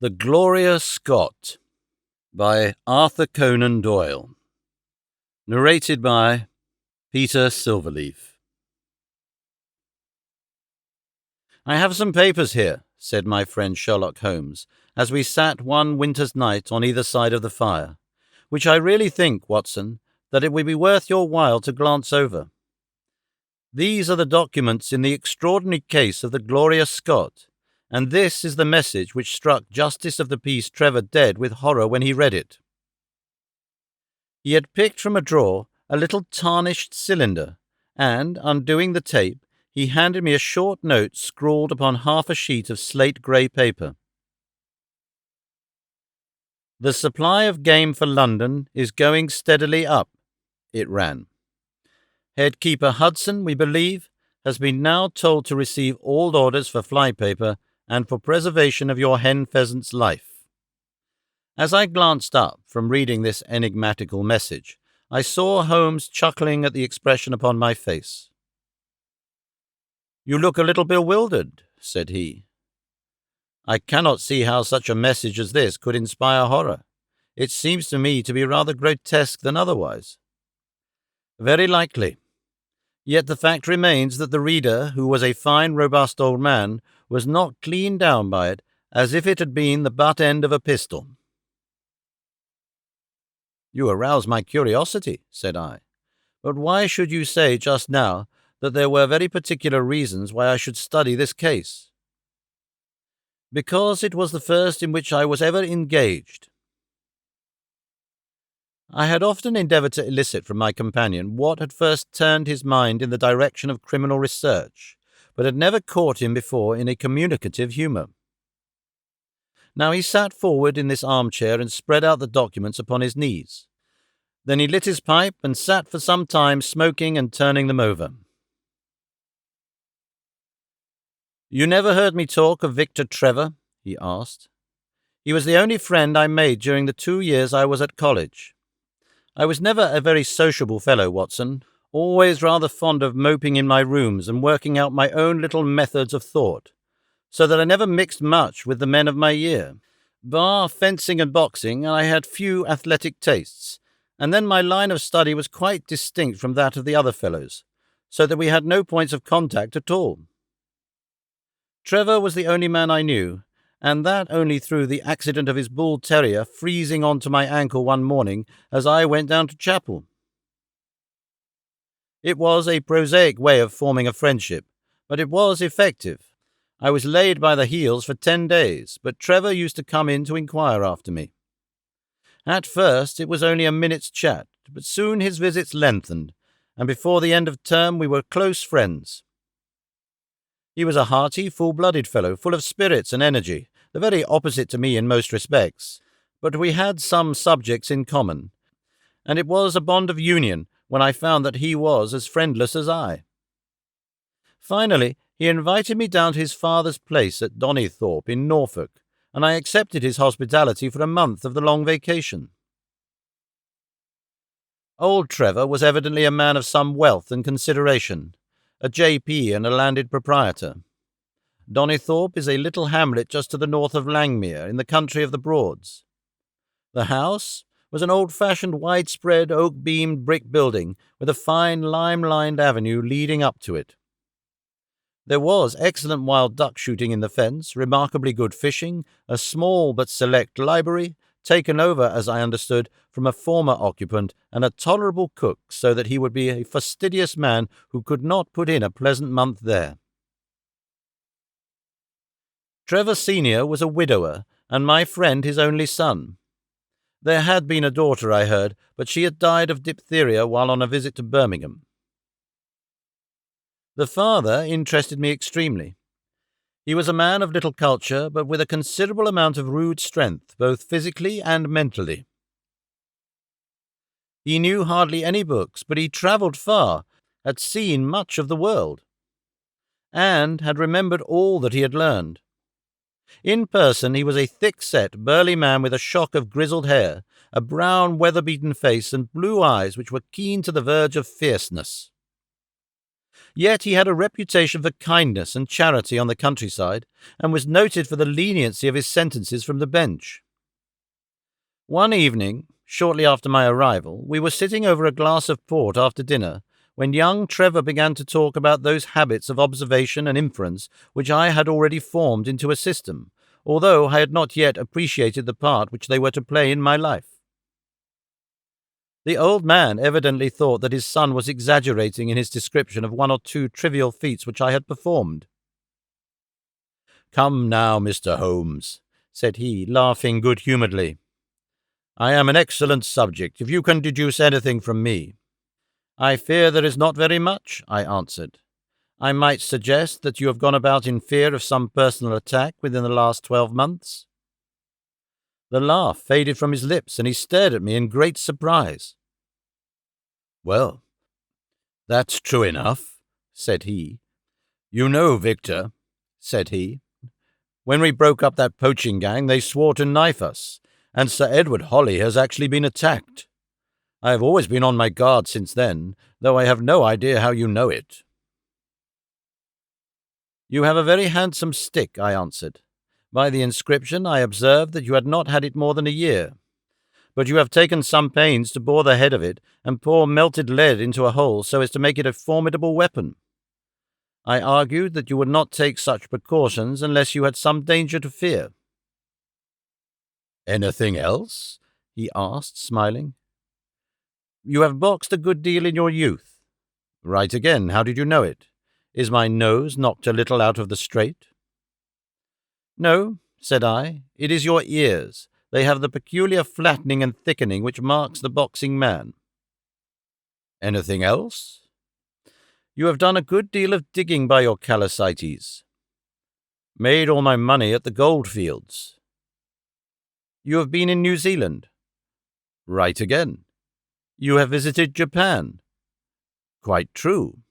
The Gloria Scott by Arthur Conan Doyle. Narrated by Peter Silverleaf. "I have some papers here," said my friend Sherlock Holmes, as we sat one winter's night on either side of the fire, "which I really think, Watson, that it would be worth your while to glance over. These are the documents in the extraordinary case of the Gloria Scott, and this is the message which struck Justice of the Peace Trevor dead with horror when he read it." He had picked from a drawer a little tarnished cylinder, and, undoing the tape, he handed me a short note scrawled upon half a sheet of slate-grey paper. "The supply of game for London is going steadily up," it ran. "Head Keeper Hudson, we believe, has been now told to receive all orders for flypaper and for preservation of your hen pheasant's life." As I glanced up from reading this enigmatical message, I saw Holmes chuckling at the expression upon my face. "You look a little bewildered," said he. "I cannot see how such a message as this could inspire horror. It seems to me to be rather grotesque than otherwise." "Very likely. Yet the fact remains that the reader, who was a fine, robust old man, was knocked clean down by it, as if it had been the butt end of a pistol." "You arouse my curiosity," said I. "But why should you say just now that there were very particular reasons why I should study this case?" "Because it was the first in which I was ever engaged." I had often endeavoured to elicit from my companion what had first turned his mind in the direction of criminal research, but had never caught him before in a communicative humour. Now he sat forward in this armchair and spread out the documents upon his knees. Then he lit his pipe and sat for some time smoking and turning them over. "You never heard me talk of Victor Trevor?" he asked. "He was the only friend I made during the 2 years I was at college. I was never a very sociable fellow, Watson, always rather fond of moping in my rooms and working out my own little methods of thought, so that I never mixed much with the men of my year. Bar fencing and boxing, I had few athletic tastes, and then my line of study was quite distinct from that of the other fellows, so that we had no points of contact at all. Trevor was the only man I knew, and that only through the accident of his bull terrier freezing on to my ankle one morning as I went down to chapel. It was a prosaic way of forming a friendship, but it was effective. I was laid by the heels for 10 days, but Trevor used to come in to inquire after me. At first it was only a minute's chat, but soon his visits lengthened, and before the end of term we were close friends. He was a hearty, full-blooded fellow, full of spirits and energy, the very opposite to me in most respects, but we had some subjects in common, and it was a bond of union when I found that he was as friendless as I. Finally, he invited me down to his father's place at Donnithorpe in Norfolk, and I accepted his hospitality for a month of the long vacation. Old Trevor was evidently a man of some wealth and consideration, a J.P. and a landed proprietor. Donnithorpe is a little hamlet just to the north of Langmere, in the country of the Broads. The house was an old-fashioned, widespread, oak-beamed brick building with a fine lime-lined avenue leading up to it. There was excellent wild duck shooting in the fence, remarkably good fishing, a small but select library, taken over, as I understood, from a former occupant, and a tolerable cook, so that he would be a fastidious man who could not put in a pleasant month there. Trevor Senior was a widower, and my friend his only son. There had been a daughter, I heard, but she had died of diphtheria while on a visit to Birmingham. The father interested me extremely. He was a man of little culture, but with a considerable amount of rude strength, both physically and mentally. He knew hardly any books, but he travelled far, had seen much of the world, and had remembered all that he had learned. In person he was a thick-set, burly man with a shock of grizzled hair, a brown, weather-beaten face, and blue eyes which were keen to the verge of fierceness. Yet he had a reputation for kindness and charity on the countryside, and was noted for the leniency of his sentences from the bench. One evening, shortly after my arrival, we were sitting over a glass of port after dinner, when young Trevor began to talk about those habits of observation and inference which I had already formed into a system, although I had not yet appreciated the part which they were to play in my life. The old man evidently thought that his son was exaggerating in his description of one or two trivial feats which I had performed. "Come now, Mr. Holmes," said he, laughing good-humouredly. "I am an excellent subject, if you can deduce anything from me." "I fear there is not very much," I answered. "I might suggest that you have gone about in fear of some personal attack within the last 12 months. The laugh faded from his lips, and he stared at me in great surprise. "Well, that's true enough," said he. "You know, Victor," said he, "when we broke up that poaching gang, they swore to knife us, and Sir Edward Holly has actually been attacked. I have always been on my guard since then, though I have no idea how you know it." "You have a very handsome stick," I answered. "By the inscription I observed that you had not had it more than a year. But you have taken some pains to bore the head of it and pour melted lead into a hole so as to make it a formidable weapon. I argued that you would not take such precautions unless you had some danger to fear." "Anything else?" he asked, smiling. "You have boxed a good deal in your youth." "Right again. How did you know it? Is my nose knocked a little out of the straight?" "No," said I, "it is your ears. They have the peculiar flattening and thickening which marks the boxing man." "Anything else?" "You have done a good deal of digging by your Calicites." "Made all my money at the goldfields." "You have been in New Zealand." "Right again." "You have visited Japan." "Quite true."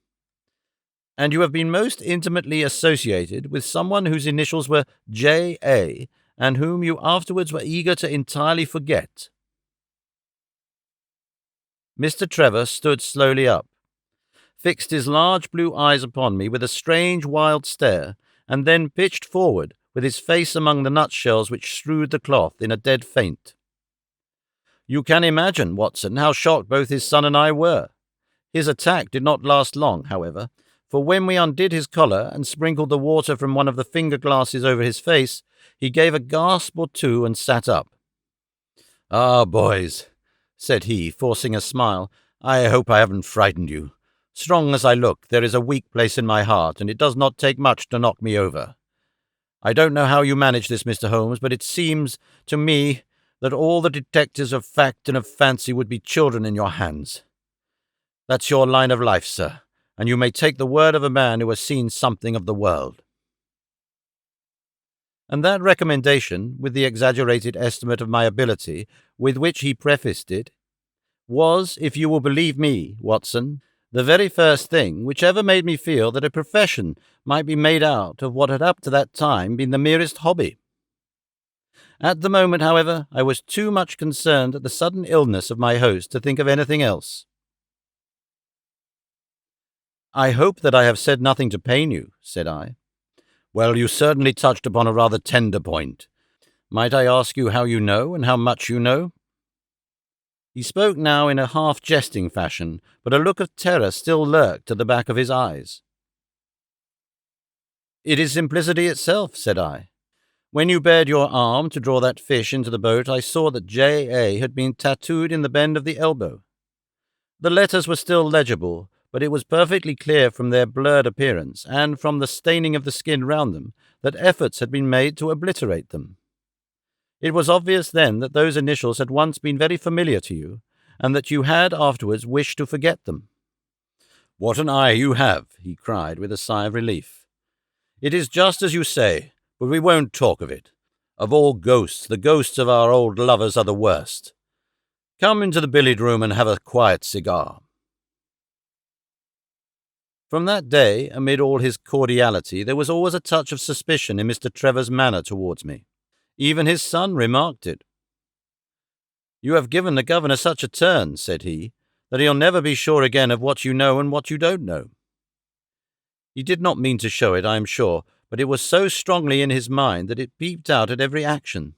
"And you have been most intimately associated with someone whose initials were J.A., and whom you afterwards were eager to entirely forget." Mr. Trevor stood slowly up, fixed his large blue eyes upon me with a strange wild stare, and then pitched forward, with his face among the nutshells which strewed the cloth, in a dead faint. You can imagine, Watson, how shocked both his son and I were. His attack did not last long, however, for when we undid his collar and sprinkled the water from one of the finger-glasses over his face, he gave a gasp or two and sat up. "Ah, boys," said he, forcing a smile, "I hope I haven't frightened you. Strong as I look, there is a weak place in my heart, and it does not take much to knock me over. I don't know how you manage this, Mr. Holmes, but it seems to me that all the detectives of fact and of fancy would be children in your hands. That's your line of life, sir, and you may take the word of a man who has seen something of the world." And that recommendation, with the exaggerated estimate of my ability with which he prefaced it, was, if you will believe me, Watson, the very first thing which ever made me feel that a profession might be made out of what had up to that time been the merest hobby. At the moment, however, I was too much concerned at the sudden illness of my host to think of anything else. "I hope that I have said nothing to pain you," said I. "Well, you certainly touched upon a rather tender point. Might I ask you how you know, and how much you know?" He spoke now in a half-jesting fashion, but a look of terror still lurked at the back of his eyes. "It is simplicity itself," said I. "When you bared your arm to draw that fish into the boat, I saw that J.A. had been tattooed in the bend of the elbow. The letters were still legible, but it was perfectly clear from their blurred appearance, and from the staining of the skin round them, that efforts had been made to obliterate them. It was obvious then that those initials had once been very familiar to you, and that you had afterwards wished to forget them." "What an eye you have!" he cried with a sigh of relief. "It is just as you say, but we won't talk of it. Of all ghosts, the ghosts of our old lovers are the worst. Come into the billiard-room and have a quiet cigar." From that day, amid all his cordiality, there was always a touch of suspicion in Mr. Trevor's manner towards me. Even his son remarked it. "You have given the governor such a turn," said he, "that he'll never be sure again of what you know and what you don't know." He did not mean to show it, I am sure, but it was so strongly in his mind that it peeped out at every action.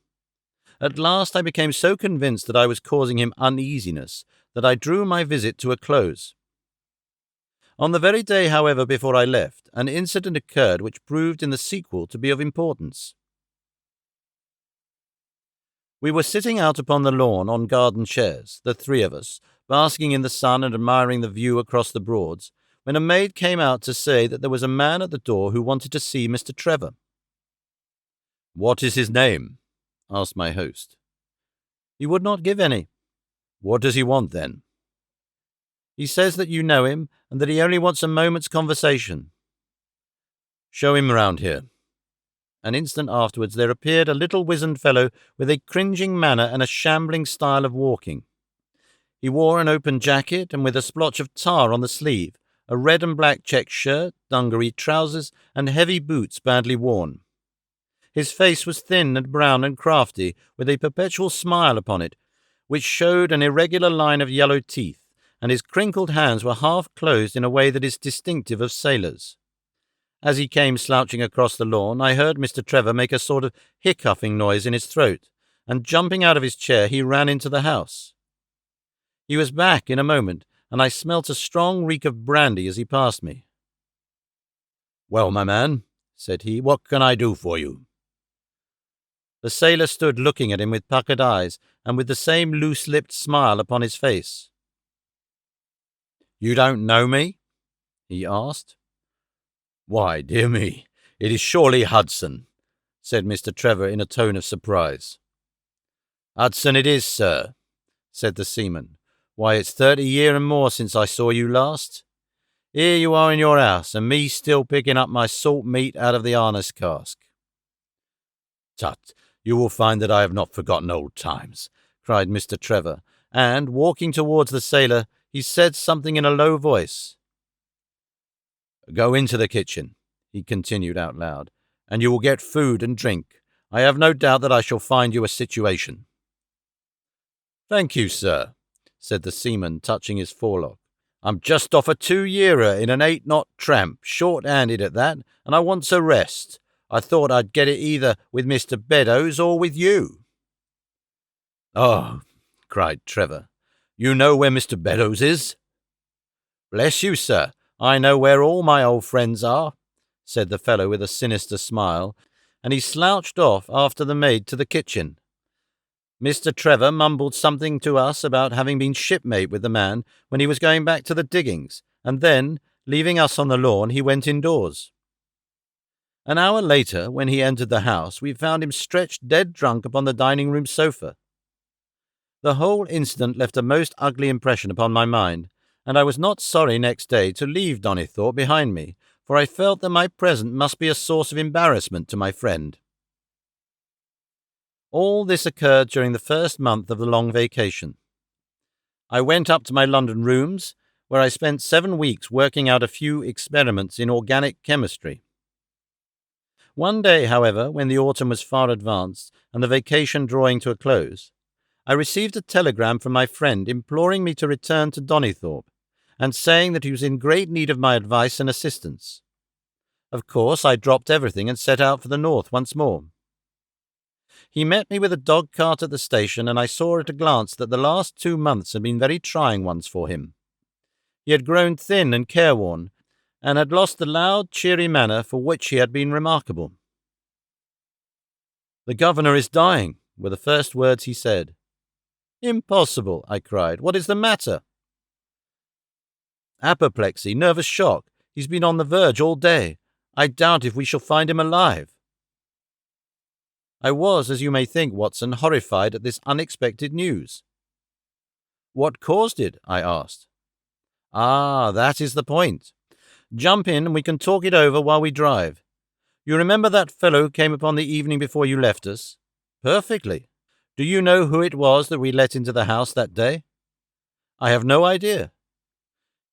At last I became so convinced that I was causing him uneasiness that I drew my visit to a close. On the very day, however, before I left, an incident occurred which proved in the sequel to be of importance. We were sitting out upon the lawn on garden chairs, the three of us, basking in the sun and admiring the view across the Broads, when a maid came out to say that there was a man at the door who wanted to see Mr. Trevor. "What is his name?" asked my host. "He would not give any." "What does he want, then?" "He says that you know him, and that he only wants a moment's conversation." "Show him round here." An instant afterwards there appeared a little wizened fellow with a cringing manner and a shambling style of walking. He wore an open jacket and with a splotch of tar on the sleeve, a red and black check shirt, dungaree trousers, and heavy boots badly worn. His face was thin and brown and crafty, with a perpetual smile upon it, which showed an irregular line of yellow teeth, and his crinkled hands were half closed in a way that is distinctive of sailors. As he came slouching across the lawn, I heard Mr. Trevor make a sort of hiccoughing noise in his throat, and jumping out of his chair he ran into the house. He was back in a moment, and I smelt a strong reek of brandy as he passed me. "Well, my man," said he, "what can I do for you?" The sailor stood looking at him with puckered eyes, and with the same loose-lipped smile upon his face. "You don't know me?" he asked. "Why, dear me, it is surely Hudson," said Mr. Trevor in a tone of surprise. "Hudson it is, sir," said the seaman. "Why, it's 30 year and more since I saw you last. Here you are in your house, and me still picking up my salt meat out of the harness cask." "Tut, you will find that I have not forgotten old times," cried Mr. Trevor, and, walking towards the sailor, he said something in a low voice. "Go into the kitchen," he continued out loud, "and you will get food and drink. I have no doubt that I shall find you a situation." "Thank you, sir," said the seaman, touching his forelock. "I'm just off a 2-yearer in an 8-knot tramp, short-handed at that, and I wants a rest. I thought I'd get it either with Mr. Beddoes or with you." "Oh," cried Trevor, "you know where Mr. Beddoes is?" "Bless you, sir, I know where all my old friends are," said the fellow with a sinister smile, and he slouched off after the maid to the kitchen. Mr. Trevor mumbled something to us about having been shipmate with the man when he was going back to the diggings, and then, leaving us on the lawn, he went indoors. An hour later, when he entered the house, we found him stretched dead drunk upon the dining-room sofa. The whole incident left a most ugly impression upon my mind, and I was not sorry next day to leave Donnithorpe behind me, for I felt that my presence must be a source of embarrassment to my friend. All this occurred during the first month of the long vacation. I went up to my London rooms, where I spent 7 weeks working out a few experiments in organic chemistry. One day, however, when the autumn was far advanced and the vacation drawing to a close, I received a telegram from my friend imploring me to return to Donnithorpe, and saying that he was in great need of my advice and assistance. Of course, I dropped everything and set out for the north once more. He met me with a dog-cart at the station, and I saw at a glance that the last 2 months had been very trying ones for him. He had grown thin and careworn, and had lost the loud, cheery manner for which he had been remarkable. "The governor is dying," were the first words he said. "Impossible," I cried. "What is the matter?" "Apoplexy, nervous shock. He's been on the verge all day. I doubt if we shall find him alive." I was, as you may think, Watson, horrified at this unexpected news. "What caused it?" I asked. "Ah, that is the point. Jump in and we can talk it over while we drive. You remember that fellow who came upon the evening before you left us?" "Perfectly. Do you know who it was that we let into the house that day?" "I have no idea."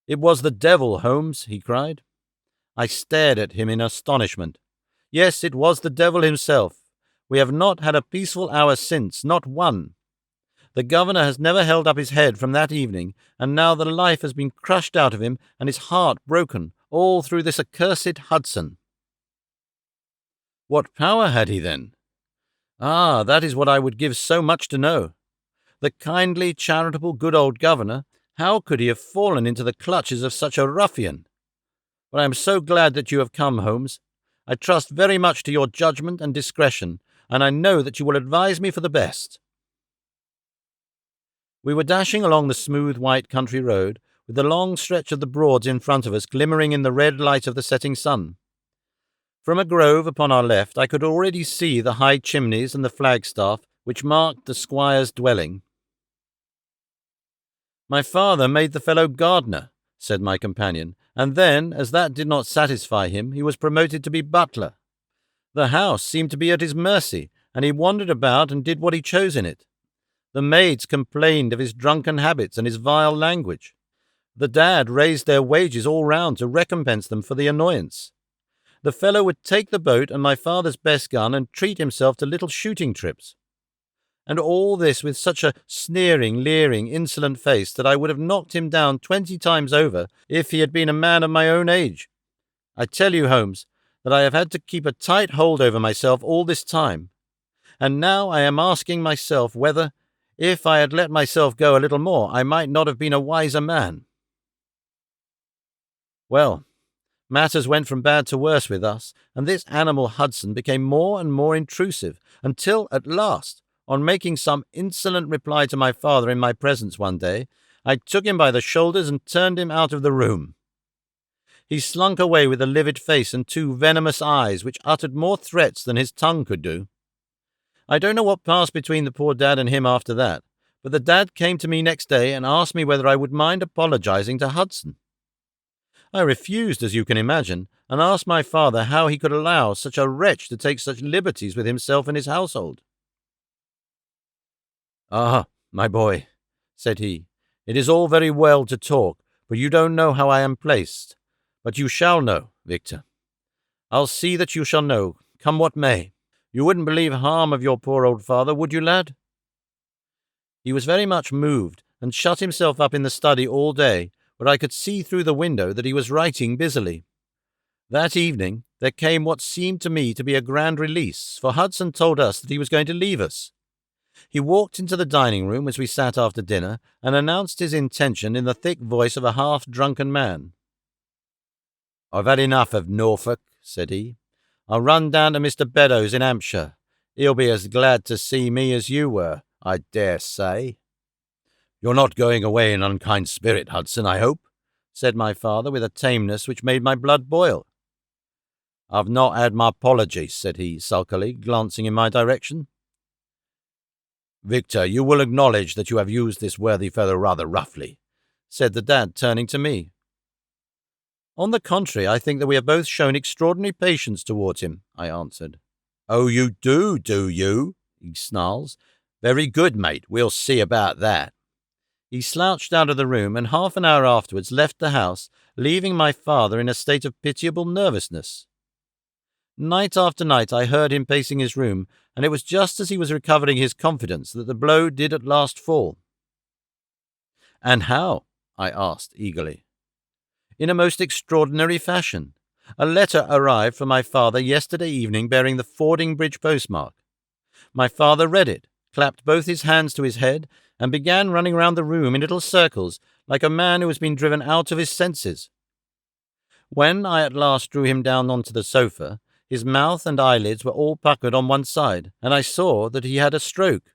"It was the devil, Holmes," he cried. I stared at him in astonishment. Yes, it was the devil himself. We have not had a peaceful hour since, not one. The governor has never held up his head from that evening, and now the life has been crushed out of him and his heart broken, all through this accursed Hudson." "What power had he then?" "Ah, that is what I would give so much to know. The kindly, charitable, good old governor, how could he have fallen into the clutches of such a ruffian? But I am so glad that you have come, Holmes. I trust very much to your judgment and discretion, and I know that you will advise me for the best." We were dashing along the smooth white country road, with the long stretch of the Broads in front of us glimmering in the red light of the setting sun. From a grove upon our left I could already see the high chimneys and the flagstaff which marked the squire's dwelling. "My father made the fellow gardener," said my companion, "and then, as that did not satisfy him, he was promoted to be butler. The house seemed to be at his mercy, and he wandered about and did what he chose in it. The maids complained of his drunken habits and his vile language. The dad raised their wages all round to recompense them for the annoyance. The fellow would take the boat and my father's best gun and treat himself to little shooting trips. And all this with such a sneering, leering, insolent face that I would have knocked him down 20 times over if he had been a man of my own age. I tell you, Holmes, that I have had to keep a tight hold over myself all this time, and now I am asking myself whether, if I had let myself go a little more, I might not have been a wiser man." Well, matters went from bad to worse with us, and this animal Hudson became more and more intrusive, until at last, on making some insolent reply to my father in my presence one day, I took him by the shoulders and turned him out of the room. He slunk away with a livid face and 2 venomous eyes which uttered more threats than his tongue could do. I don't know what passed between the poor dad and him after that, but the dad came to me next day and asked me whether I would mind apologizing to Hudson. I refused, as you can imagine, and asked my father how he could allow such a wretch to take such liberties with himself and his household. "Ah, my boy," said he, "it is all very well to talk, but you don't know how I am placed. But you shall know, Victor. I'll see that you shall know, come what may. You wouldn't believe harm of your poor old father, would you, lad?" He was very much moved, and shut himself up in the study all day, where I could see through the window that he was writing busily. That evening there came what seemed to me to be a grand release, for Hudson told us that he was going to leave us. He walked into the dining-room as we sat after dinner, and announced his intention in the thick voice of a half-drunken man. "I've had enough of Norfolk," said he. "I'll run down to Mr. Beddoes in Hampshire. He'll be as glad to see me as you were, I dare say." "You're not going away in unkind spirit, Hudson, I hope?" said my father with a tameness which made my blood boil. "I've not had my apologies," said he, sulkily, glancing in my direction. "Victor, you will acknowledge that you have used this worthy fellow rather roughly," said the dad, turning to me. "On the contrary, I think that we have both shown extraordinary patience towards him," I answered. "Oh, you do you?" he snarls. "Very good, mate, we'll see about that." He slouched out of the room, and half an hour afterwards left the house, leaving my father in a state of pitiable nervousness. Night after night I heard him pacing his room, and it was just as he was recovering his confidence that the blow did at last fall. "And how?" I asked eagerly. "In a most extraordinary fashion. A letter arrived from my father yesterday evening bearing the Fordingbridge postmark. My father read it, clapped both his hands to his head, and began running round the room in little circles, like a man who has been driven out of his senses. When I at last drew him down onto the sofa, his mouth and eyelids were all puckered on one side, and I saw that he had a stroke.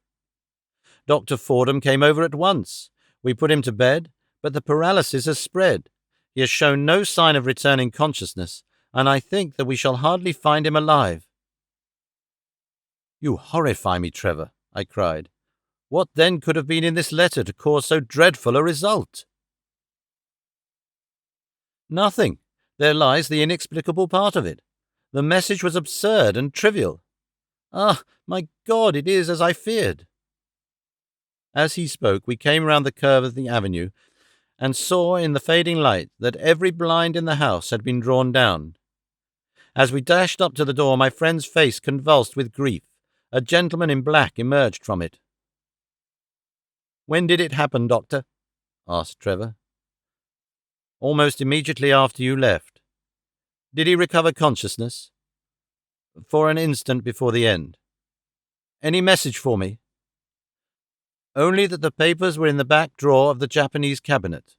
Dr. Fordham came over at once. We put him to bed, but the paralysis has spread. He has shown no sign of returning consciousness, and I think that we shall hardly find him alive." "You horrify me, Trevor," I cried. "What then could have been in this letter to cause so dreadful a result?" "Nothing. There lies the inexplicable part of it. The message was absurd and trivial. Ah, my God, it is as I feared." As he spoke, we came round the curve of the avenue, and saw in the fading light that every blind in the house had been drawn down. As we dashed up to the door, my friend's face convulsed with grief. A gentleman in black emerged from it. "When did it happen, Doctor?" asked Trevor. "Almost immediately after you left. Did he recover consciousness? For an instant before the end. Any message for me? Only that the papers were in the back drawer of the Japanese cabinet.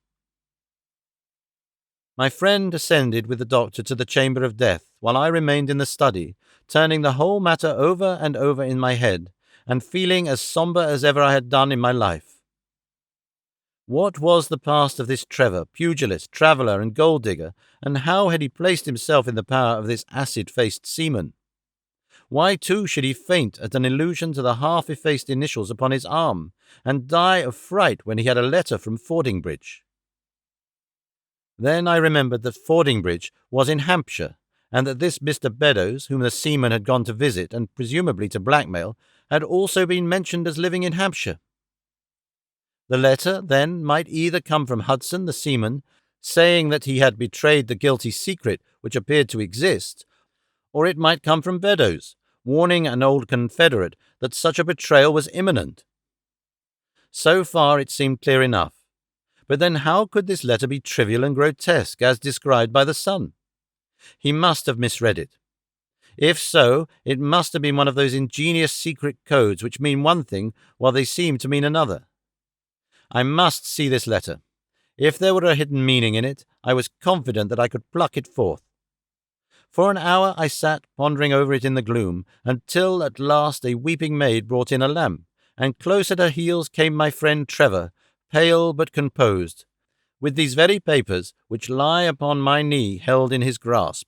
My friend ascended with the doctor to the chamber of death, while I remained in the study, turning the whole matter over and over in my head, and feeling as sombre as ever I had done in my life. What was the past of this Trevor, pugilist, traveller, and gold-digger, and how had he placed himself in the power of this acid-faced seaman? Why, too, should he faint at an allusion to the half-effaced initials upon his arm, and die of fright when he had a letter from Fordingbridge? Then I remembered that Fordingbridge was in Hampshire, and that this Mr. Beddoes, whom the seaman had gone to visit and presumably to blackmail, had also been mentioned as living in Hampshire. The letter, then, might either come from Hudson, the seaman, saying that he had betrayed the guilty secret which appeared to exist, or it might come from Beddoes, warning an old confederate that such a betrayal was imminent. So far it seemed clear enough. But then how could this letter be trivial and grotesque, as described by the son? He must have misread it. If so, it must have been one of those ingenious secret codes which mean one thing while they seem to mean another. I must see this letter. If there were a hidden meaning in it, I was confident that I could pluck it forth. For an hour I sat pondering over it in the gloom, until at last a weeping maid brought in a lamp, and close at her heels came my friend Trevor, pale but composed, with these very papers which lie upon my knee held in his grasp.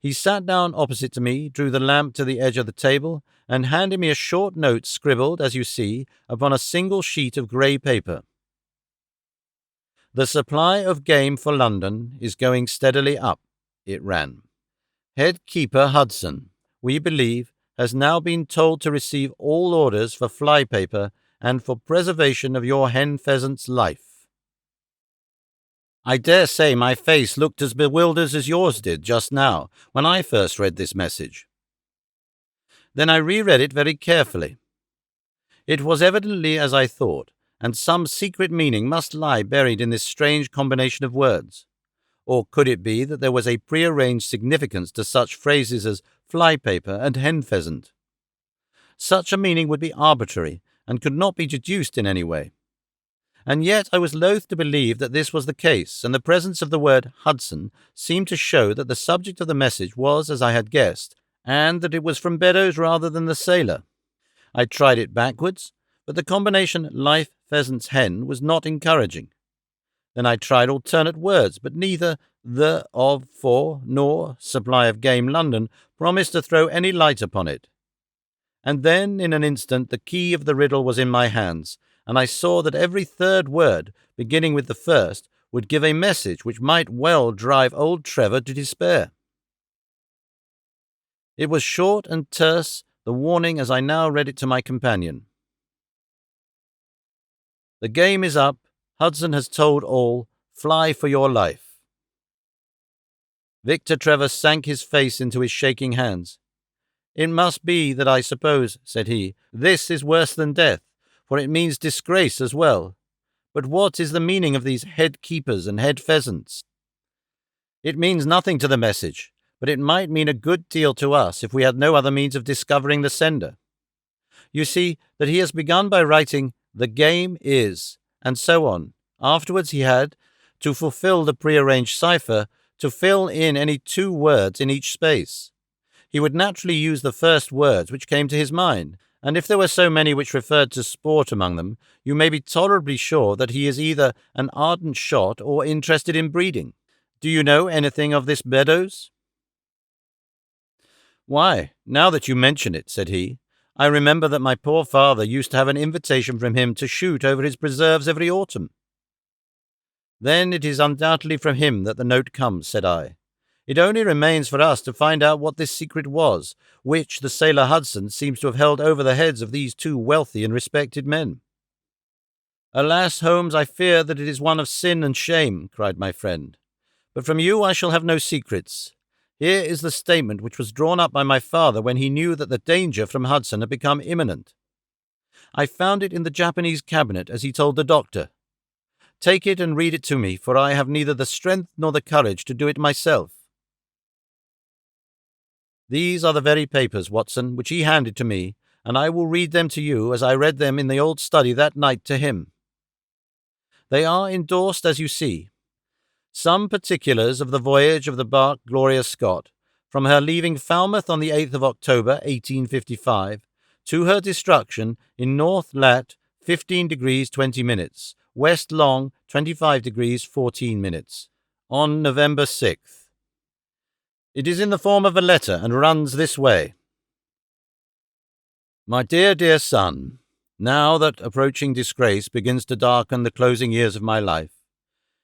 He sat down opposite to me, drew the lamp to the edge of the table, and handed me a short note scribbled, as you see, upon a single sheet of grey paper. The supply of game for London is going steadily up, it ran. Head keeper Hudson, we believe, has now been told to receive all orders for fly paper and for preservation of your hen pheasant's life. I dare say my face looked as bewildered as yours did just now when I first read this message. Then I reread it very carefully. It was evidently as I thought, and some secret meaning must lie buried in this strange combination of words. Or could it be that there was a prearranged significance to such phrases as fly paper and hen pheasant? Such a meaning would be arbitrary and could not be deduced in any way. And yet I was loath to believe that this was the case, and the presence of the word Hudson seemed to show that the subject of the message was as I had guessed, and that it was from Beddoes rather than the sailor. I tried it backwards, but the combination life, pheasants, hen was not encouraging. Then I tried alternate words, but neither the, of, for, nor supply of game London promised to throw any light upon it. And then, in an instant, the key of the riddle was in my hands, and I saw that every third word, beginning with the first, would give a message which might well drive old Trevor to despair. It was short and terse, the warning as I now read it to my companion. The game is up. Hudson has told all. Fly for your life. Victor Trevor sank his face into his shaking hands. It must be that, I suppose, said he. This is worse than death, for it means disgrace as well. But what is the meaning of these head keepers and head pheasants? It means nothing to the message, but it might mean a good deal to us if we had no other means of discovering the sender. You see that he has begun by writing, "The game is," and so on. Afterwards he had, to fulfill the prearranged cipher, to fill in any 2 words in each space. He would naturally use the first words which came to his mind, and if there were so many which referred to sport among them, you may be tolerably sure that he is either an ardent shot or interested in breeding. Do you know anything of this Beddoes? Why, now that you mention it, said he, I remember that my poor father used to have an invitation from him to shoot over his preserves every autumn. Then it is undoubtedly from him that the note comes, said I. It only remains for us to find out what this secret was, which the sailor Hudson seems to have held over the heads of these 2 wealthy and respected men. Alas, Holmes, I fear that it is one of sin and shame, cried my friend. But from you I shall have no secrets. Here is the statement which was drawn up by my father when he knew that the danger from Hudson had become imminent. I found it in the Japanese cabinet, as he told the doctor. Take it and read it to me, for I have neither the strength nor the courage to do it myself. These are the very papers, Watson, which he handed to me, and I will read them to you as I read them in the old study that night to him. They are endorsed, as you see. Some particulars of the voyage of the bark Gloria Scott, from her leaving Falmouth on the 8th of October, 1855, to her destruction in North Lat. 15 degrees 20 minutes, West Long 25 degrees 14 minutes, on November 6th. It is in the form of a letter and runs this way. My dear, dear son, now that approaching disgrace begins to darken the closing years of my life,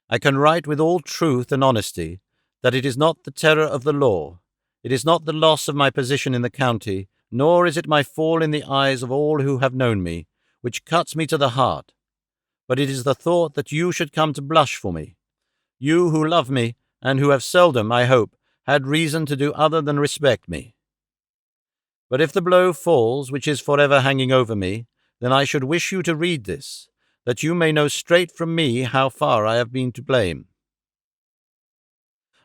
I can write with all truth and honesty that it is not the terror of the law, it is not the loss of my position in the county, nor is it my fall in the eyes of all who have known me, which cuts me to the heart, but it is the thought that you should come to blush for me, you who love me, and who have seldom, I hope, had reason to do other than respect me. But if the blow falls which is forever hanging over me, then I should wish you to read this, that you may know straight from me how far I have been to blame.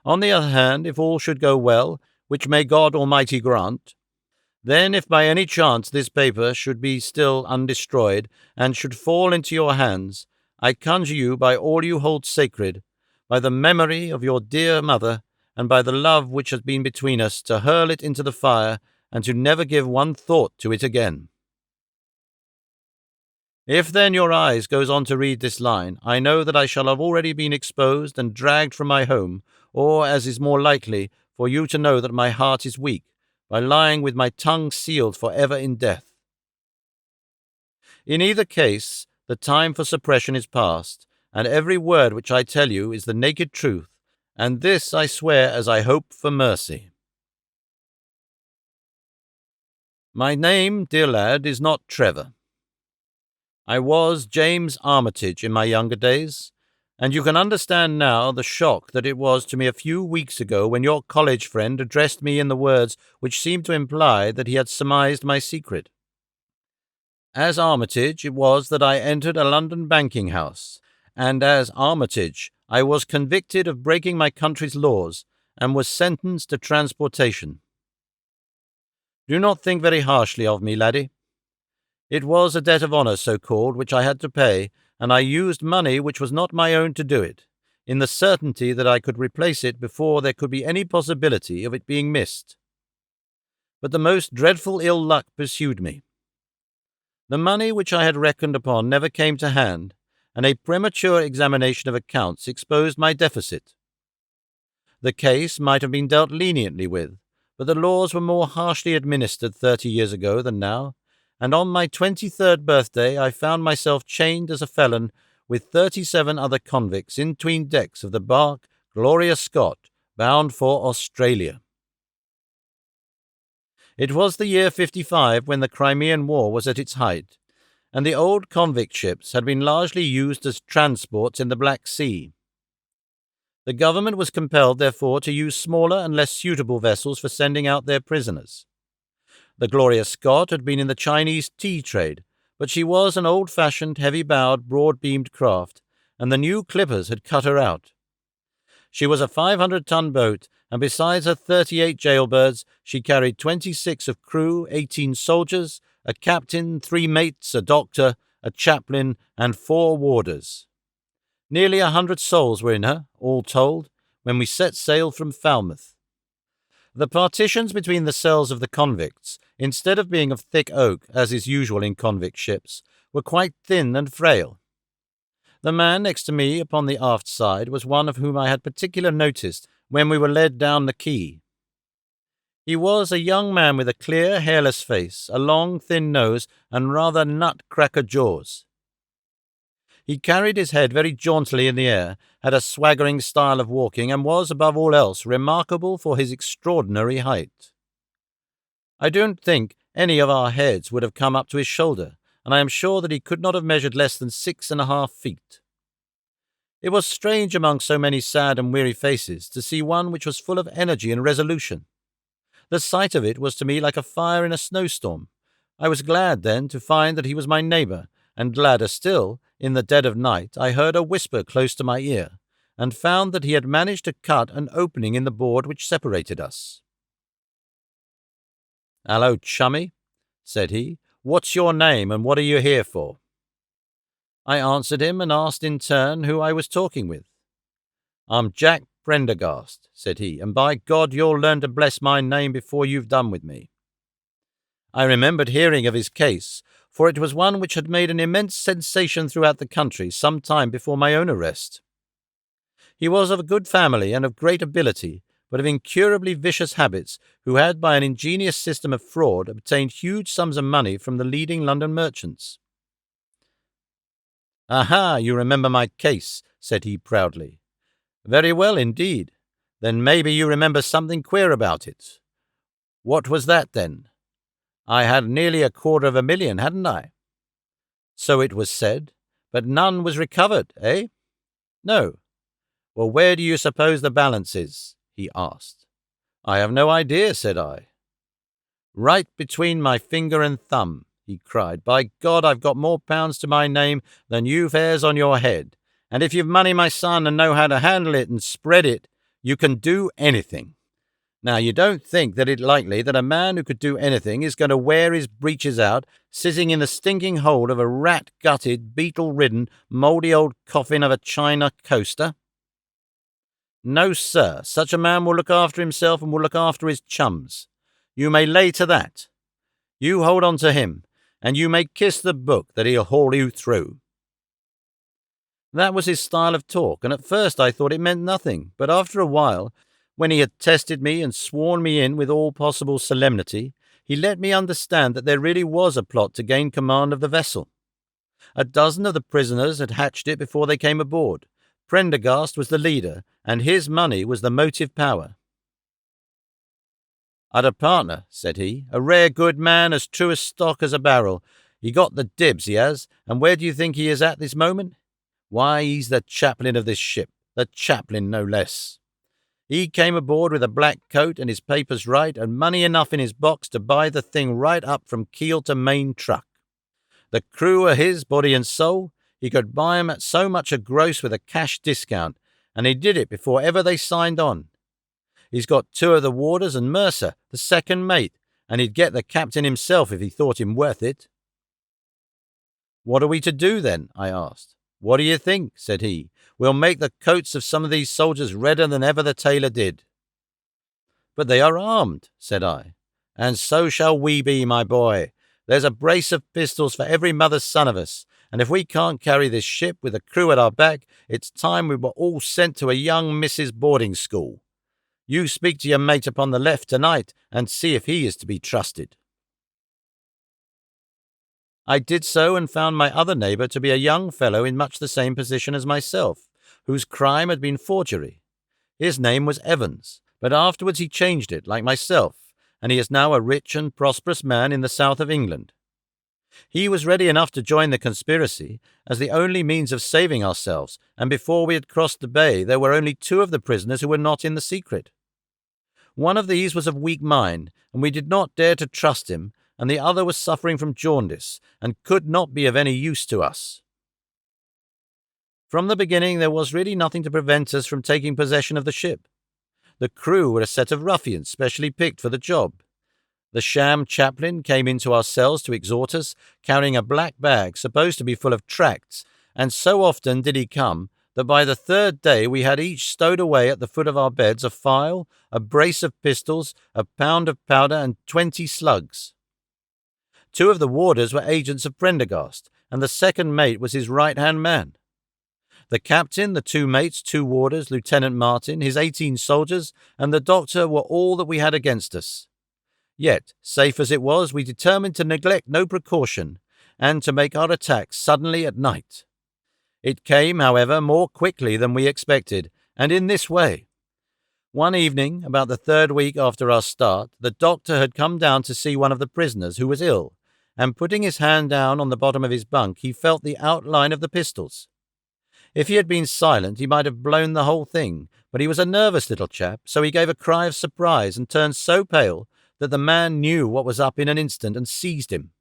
On the other hand, if all should go well, which may God Almighty grant, then if by any chance this paper should be still undestroyed, and should fall into your hands, I conjure you by all you hold sacred, by the memory of your dear mother, and by the love which has been between us, to hurl it into the fire, and to never give one thought to it again. If then your eyes goes on to read this line, I know that I shall have already been exposed and dragged from my home, or, as is more likely, for you to know that my heart is weak, by lying with my tongue sealed for ever in death. In either case, the time for suppression is past, and every word which I tell you is the naked truth, and this I swear as I hope for mercy. My name, dear lad, is not Trevor. I was James Armitage in my younger days, and you can understand now the shock that it was to me a few weeks ago when your college friend addressed me in the words which seemed to imply that he had surmised my secret. As Armitage it was that I entered a London banking house, and as Armitage I was convicted of breaking my country's laws, and was sentenced to transportation. Do not think very harshly of me, laddie. It was a debt of honour, so-called, which I had to pay, and I used money which was not my own to do it, in the certainty that I could replace it before there could be any possibility of it being missed. But the most dreadful ill luck pursued me. The money which I had reckoned upon never came to hand, and a premature examination of accounts exposed my deficit. The case might have been dealt leniently with, but the laws were more harshly administered 30 years ago than now, and on my 23rd birthday I found myself chained as a felon with 37 other convicts in 'tween decks of the bark Gloria Scott, bound for Australia. It was the year 55 when the Crimean War was at its height, and the old convict ships had been largely used as transports in the Black Sea. The government was compelled, therefore, to use smaller and less suitable vessels for sending out their prisoners. The Gloria Scott had been in the Chinese tea trade, but she was an old-fashioned, heavy-bowed, broad-beamed craft, and the new clippers had cut her out. She was a 500-ton boat, and besides her 38 jailbirds, she carried 26 of crew, 18 soldiers, a captain, 3 mates, a doctor, a chaplain, and 4 warders. Nearly 100 souls were in her, all told, when we set sail from Falmouth. The partitions between the cells of the convicts, instead of being of thick oak, as is usual in convict ships, were quite thin and frail. The man next to me upon the aft side was one of whom I had particular notice when we were led down the quay. He was a young man with a clear, hairless face, a long, thin nose, and rather nut-cracker jaws. He carried his head very jauntily in the air, had a swaggering style of walking, and was, above all else, remarkable for his extraordinary height. I don't think any of our heads would have come up to his shoulder, and I am sure that he could not have measured less than 6.5 feet. It was strange among so many sad and weary faces to see one which was full of energy and resolution. The sight of it was to me like a fire in a snowstorm. I was glad then to find that he was my neighbour, and gladder still, in the dead of night, I heard a whisper close to my ear, and found that he had managed to cut an opening in the board which separated us. "Hello, chummy," said he. "What's your name and what are you here for?" I answered him and asked in turn who I was talking with. "I'm Jack Prendergast," said he, "and by God you'll learn to bless my name before you've done with me." I remembered hearing of his case, for it was one which had made an immense sensation throughout the country some time before my own arrest. He was of a good family and of great ability, but of incurably vicious habits, who had by an ingenious system of fraud obtained huge sums of money from the leading London merchants. "Aha, you remember my case," said he proudly. "Very well indeed. Then maybe you remember something queer about it." "What was that, then?" "I had nearly $250,000, hadn't I?" "So it was said, but none was recovered, eh?" "No." "Well, where do you suppose the balance is?" he asked. "I have no idea," said I. "Right between my finger and thumb," he cried. "By God, I've got more pounds to my name than you've hairs on your head. And if you've money, my son, and know how to handle it and spread it, you can do anything. Now, you don't think that it's likely that a man who could do anything is going to wear his breeches out, sitting in the stinking hold of a rat-gutted, beetle-ridden, mouldy old coffin of a China coaster? No, sir. Such a man will look after himself and will look after his chums. You may lay to that. You hold on to him, and you may kiss the book that he'll haul you through." That was his style of talk, and at first I thought it meant nothing, but after a while, when he had tested me and sworn me in with all possible solemnity, he let me understand that there really was a plot to gain command of the vessel. A dozen of the prisoners had hatched it before they came aboard. Prendergast was the leader, and his money was the motive power. "I'd a partner," said he, "a rare good man, as true as stock as a barrel. He got the dibs, he has, and where do you think he is at this moment? Why, he's the chaplain of this ship, the chaplain no less. He came aboard with a black coat and his papers right, and money enough in his box to buy the thing right up from keel to main truck. The crew are his, body and soul. He could buy 'em at so much a gross with a cash discount, and he did it before ever they signed on. He's got 2 of the warders and Mercer, the second mate, and he'd get the captain himself if he thought him worth it." "What are we to do, then?" I asked. "What do you think?" said he. "We'll make the coats of some of these soldiers redder than ever the tailor did." "But they are armed," said I. "And so shall we be, my boy. There's a brace of pistols for every mother's son of us, and if we can't carry this ship with a crew at our back, it's time we were all sent to a young Mrs. boarding school. You speak to your mate upon the left tonight, and see if he is to be trusted." I did so, and found my other neighbour to be a young fellow in much the same position as myself, whose crime had been forgery. His name was Evans, but afterwards he changed it, like myself, and he is now a rich and prosperous man in the south of England. He was ready enough to join the conspiracy as the only means of saving ourselves, and before we had crossed the bay there were only 2 of the prisoners who were not in the secret. One of these was of weak mind, and we did not dare to trust him, and the other was suffering from jaundice, and could not be of any use to us. From the beginning there was really nothing to prevent us from taking possession of the ship. The crew were a set of ruffians specially picked for the job. The sham chaplain came into our cells to exhort us, carrying a black bag supposed to be full of tracts, and so often did he come that by the 3rd day we had each stowed away at the foot of our beds a file, a brace of pistols, a pound of powder, and 20 slugs. 2 of the warders were agents of Prendergast, and the second mate was his right-hand man. The captain, the 2 mates, 2 warders, Lieutenant Martin, his 18 soldiers, and the doctor were all that we had against us. Yet, safe as it was, we determined to neglect no precaution, and to make our attack suddenly at night. It came, however, more quickly than we expected, and in this way. One evening, about the 3rd week after our start, the doctor had come down to see one of the prisoners who was ill, and putting his hand down on the bottom of his bunk, he felt the outline of the pistols. If he had been silent, he might have blown the whole thing, but he was a nervous little chap, so he gave a cry of surprise and turned so pale that the man knew what was up in an instant and seized him.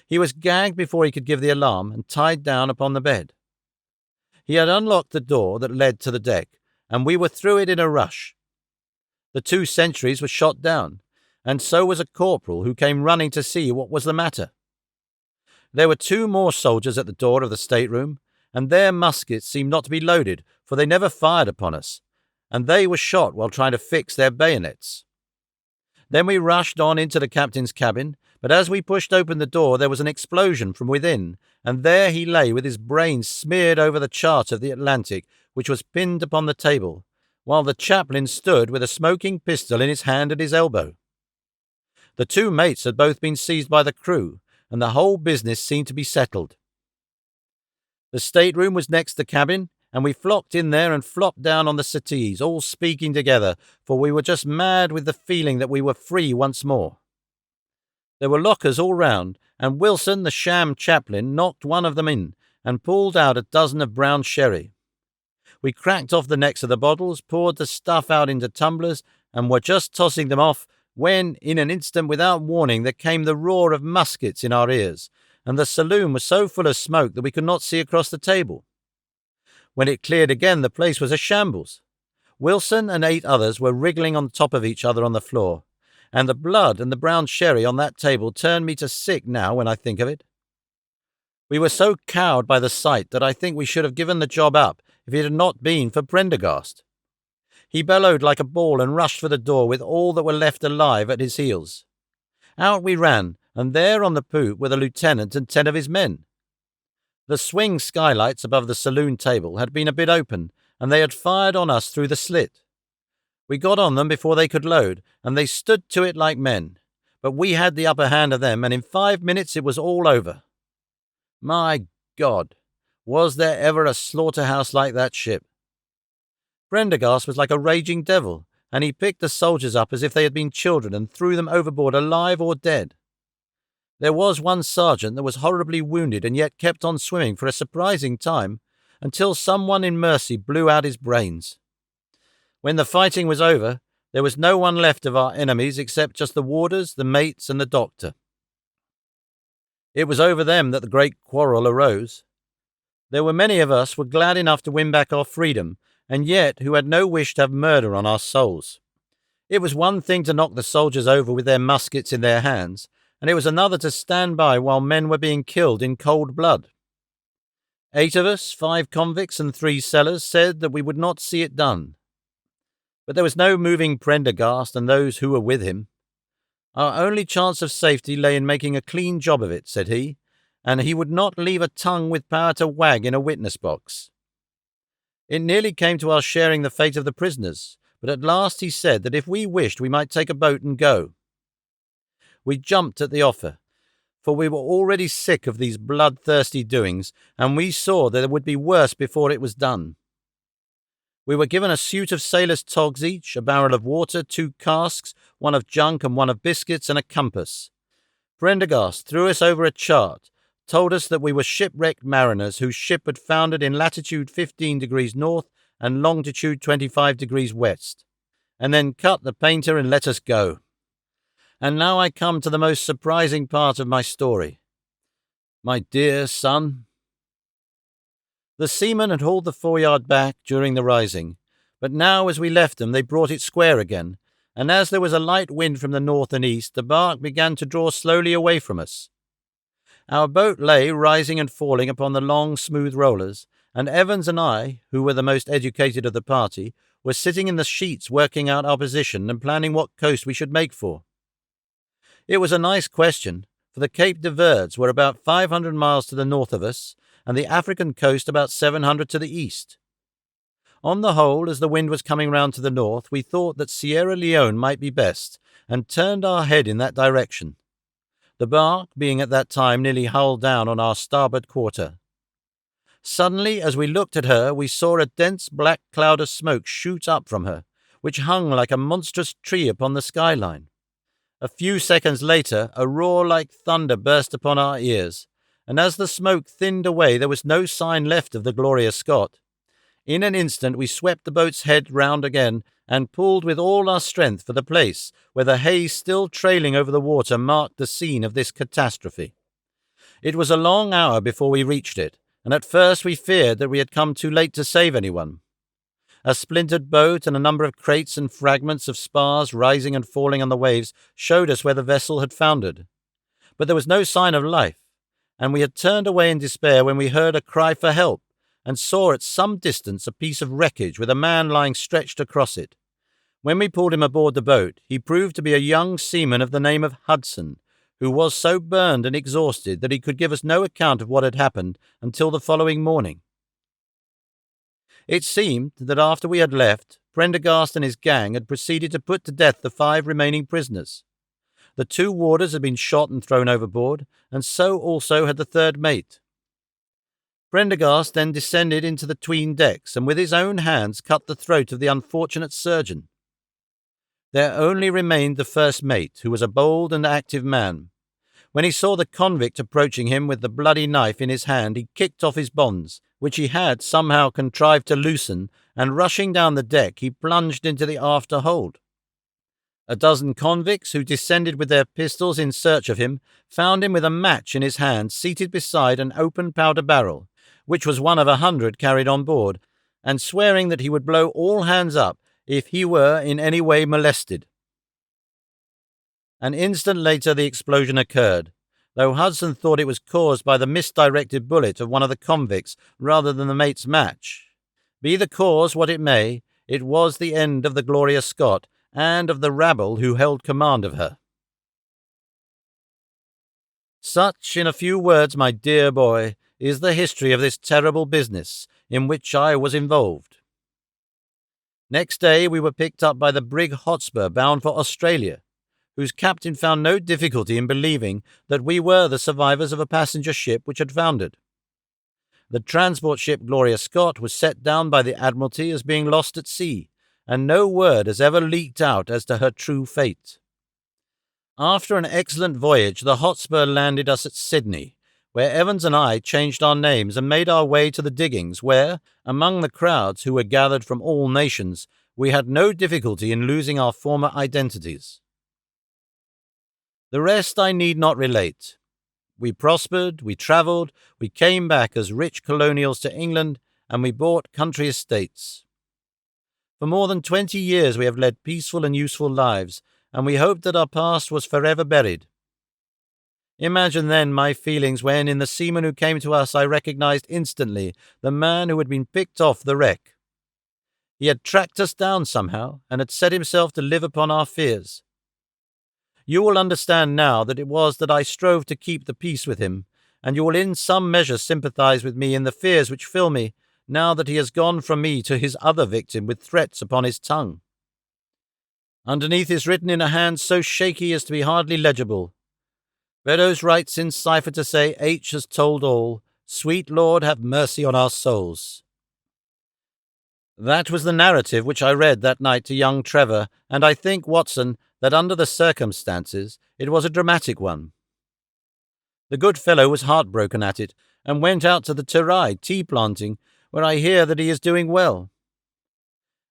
He was gagged before he could give the alarm and tied down upon the bed. He had unlocked the door that led to the deck, and we were through it in a rush. The 2 sentries were shot down, and so was a corporal who came running to see what was the matter. There were 2 more soldiers at the door of the stateroom, and their muskets seemed not to be loaded, for they never fired upon us, and they were shot while trying to fix their bayonets. Then we rushed on into the captain's cabin, but as we pushed open the door there was an explosion from within, and there he lay with his brains smeared over the chart of the Atlantic, which was pinned upon the table, while the chaplain stood with a smoking pistol in his hand at his elbow. The 2 mates had both been seized by the crew, and the whole business seemed to be settled. The stateroom was next the cabin, and we flocked in there and flopped down on the settees, all speaking together, for we were just mad with the feeling that we were free once more. There were lockers all round, and Wilson, the sham chaplain, knocked one of them in and pulled out a dozen of brown sherry. We cracked off the necks of the bottles, poured the stuff out into tumblers, and were just tossing them off when, in an instant without warning, there came the roar of muskets in our ears, and the saloon was so full of smoke that we could not see across the table. When it cleared again, the place was a shambles. Wilson and 8 others were wriggling on top of each other on the floor, and the blood and the brown sherry on that table turned me to sick now when I think of it. We were so cowed by the sight that I think we should have given the job up if it had not been for Prendergast. He bellowed like a ball and rushed for the door with all that were left alive at his heels. Out we ran, and there on the poop were the lieutenant and 10 of his men. The swing skylights above the saloon table had been a bit open, and they had fired on us through the slit. We got on them before they could load, and they stood to it like men. But we had the upper hand of them, and in 5 minutes it was all over. My God, was there ever a slaughterhouse like that ship? Prendergast was like a raging devil, and he picked the soldiers up as if they had been children and threw them overboard alive or dead. There was one sergeant that was horribly wounded and yet kept on swimming for a surprising time, until someone in mercy blew out his brains. When the fighting was over, there was no one left of our enemies except just the warders, the mates, and the doctor. It was over them that the great quarrel arose. There were many of us were glad enough to win back our freedom, and yet who had no wish to have murder on our souls. It was one thing to knock the soldiers over with their muskets in their hands, and it was another to stand by while men were being killed in cold blood. 8 of us, 5 convicts and 3 sellers, said that we would not see it done. But there was no moving Prendergast and those who were with him. Our only chance of safety lay in making a clean job of it, said he, and he would not leave a tongue with power to wag in a witness box. It nearly came to our sharing the fate of the prisoners, but at last he said that if we wished we might take a boat and go. We jumped at the offer, for we were already sick of these bloodthirsty doings, and we saw that it would be worse before it was done. We were given a suit of sailors' togs each, a barrel of water, 2 casks, one of junk and one of biscuits, and a compass. Prendergast threw us over a chart, told us that we were shipwrecked mariners whose ship had foundered in latitude 15 degrees north and longitude 25 degrees west, and then cut the painter and let us go. And now I come to the most surprising part of my story. My dear son. The seamen had hauled the foreyard back during the rising, but now as we left them they brought it square again, and as there was a light wind from the north and east, the bark began to draw slowly away from us. Our boat lay rising and falling upon the long, smooth rollers, and Evans and I, who were the most educated of the party, were sitting in the sheets working out our position and planning what coast we should make for. It was a nice question, for the Cape de Verds were about 500 miles to the north of us, and the African coast about 700 to the east. On the whole, as the wind was coming round to the north, we thought that Sierra Leone might be best, and turned our head in that direction, the bark being at that time nearly hull down on our starboard quarter. Suddenly, as we looked at her, we saw a dense black cloud of smoke shoot up from her, which hung like a monstrous tree upon the skyline. A few seconds later, a roar like thunder burst upon our ears, and as the smoke thinned away there was no sign left of the Gloria Scott. In an instant we swept the boat's head round again and pulled with all our strength for the place where the haze still trailing over the water marked the scene of this catastrophe. It was a long hour before we reached it, and at first we feared that we had come too late to save anyone. A splintered boat and a number of crates and fragments of spars rising and falling on the waves showed us where the vessel had foundered. But there was no sign of life, and we had turned away in despair when we heard a cry for help and saw at some distance a piece of wreckage with a man lying stretched across it. When we pulled him aboard the boat, he proved to be a young seaman of the name of Hudson, who was so burned and exhausted that he could give us no account of what had happened until the following morning. It seemed that after we had left, Prendergast and his gang had proceeded to put to death the 5 remaining prisoners. The 2 warders had been shot and thrown overboard, and so also had the 3rd mate. Prendergast then descended into the 'tween decks and with his own hands cut the throat of the unfortunate surgeon. There only remained the 1st mate, who was a bold and active man. When he saw the convict approaching him with the bloody knife in his hand, he kicked off his bonds, which he had somehow contrived to loosen, and rushing down the deck, he plunged into the after hold. A dozen convicts, who descended with their pistols in search of him, found him with a match in his hand, seated beside an open powder barrel, which was one of 100 carried on board, and swearing that he would blow all hands up if he were in any way molested. An instant later the explosion occurred, though Hudson thought it was caused by the misdirected bullet of one of the convicts rather than the mate's match. Be the cause what it may, it was the end of the Gloria Scott and of the rabble who held command of her. Such, in a few words, my dear boy, is the history of this terrible business in which I was involved. Next day we were picked up by the brig Hotspur bound for Australia, whose captain found no difficulty in believing that we were the survivors of a passenger ship which had foundered. The transport ship Gloria Scott was set down by the Admiralty as being lost at sea, and no word has ever leaked out as to her true fate. After an excellent voyage, the Hotspur landed us at Sydney, where Evans and I changed our names and made our way to the diggings, where, among the crowds who were gathered from all nations, we had no difficulty in losing our former identities. The rest I need not relate. We prospered, we travelled, we came back as rich colonials to England, and we bought country estates. For more than 20 years we have led peaceful and useful lives, and we hoped that our past was forever buried. Imagine then my feelings when, in the seaman who came to us, I recognized instantly the man who had been picked off the wreck. He had tracked us down somehow, and had set himself to live upon our fears. You will understand now that it was that I strove to keep the peace with him, and you will in some measure sympathize with me in the fears which fill me, now that he has gone from me to his other victim with threats upon his tongue. Underneath is written in a hand so shaky as to be hardly legible, Beddoes writes in cipher to say, H has told all, sweet Lord, have mercy on our souls. That was the narrative which I read that night to young Trevor, and I think, Watson, that under the circumstances it was a dramatic one. The good fellow was heartbroken at it, and went out to the Terai tea-planting, where I hear that he is doing well.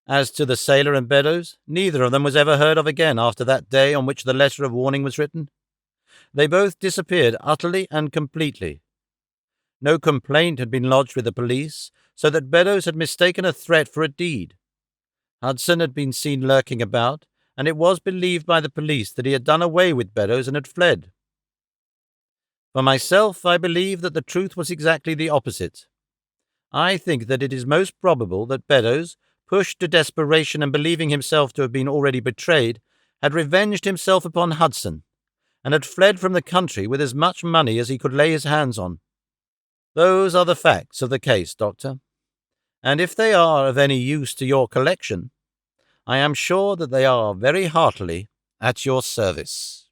As to the sailor and Beddoes, neither of them was ever heard of again after that day on which the letter of warning was written. They both disappeared utterly and completely. No complaint had been lodged with the police, so that Beddoes had mistaken a threat for a deed. Hudson had been seen lurking about, and it was believed by the police that he had done away with Beddoes and had fled. For myself, I believe that the truth was exactly the opposite. I think that it is most probable that Beddoes, pushed to desperation and believing himself to have been already betrayed, had revenged himself upon Hudson, and had fled from the country with as much money as he could lay his hands on. Those are the facts of the case, Doctor, and if they are of any use to your collection, I am sure that they are very heartily at your service.